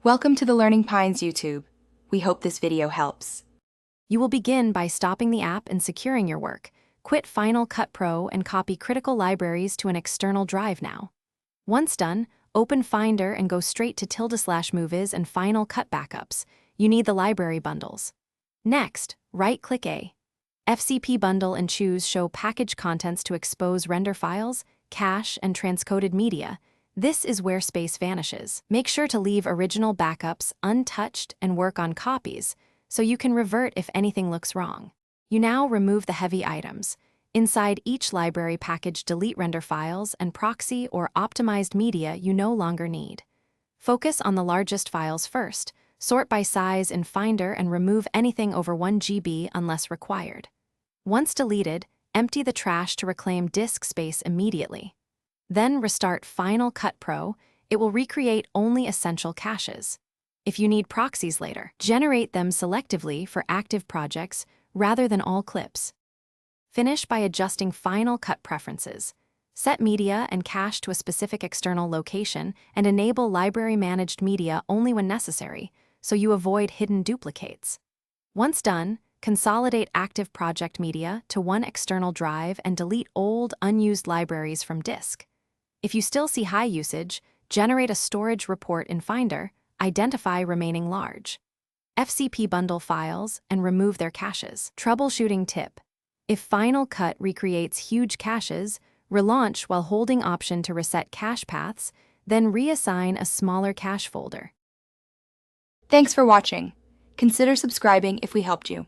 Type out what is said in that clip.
Welcome to the Learning Pines YouTube. We hope this video helps. You will begin by stopping the app and securing your work. Quit Final Cut Pro and copy critical libraries to an external drive now. Once done, open Finder and go straight to /movies and Final Cut backups. You need the library bundles. Next, right-click a FCP bundle and choose Show Package Contents to expose render files, cache, and transcoded media. This is where space vanishes. Make sure to leave original backups untouched and work on copies, so you can revert if anything looks wrong. You now remove the heavy items. Inside each library package, delete render files and proxy or optimized media you no longer need. Focus on the largest files first. Sort by size in Finder and remove anything over 1 GB unless required. Once deleted, empty the trash to reclaim disk space immediately. Then restart Final Cut Pro. It will recreate only essential caches. If you need proxies later, generate them selectively for active projects rather than all clips. Finish by adjusting Final Cut preferences. Set media and cache to a specific external location and enable library-managed media only when necessary, so you avoid hidden duplicates. Once done, consolidate active project media to one external drive and delete old, unused libraries from disk. If you still see high usage, generate a storage report in Finder, identify remaining large FCP bundle files, and remove their caches. Troubleshooting tip: if Final Cut recreates huge caches, relaunch while holding Option to reset cache paths, then reassign a smaller cache folder. Thanks for watching. Consider subscribing if we helped you.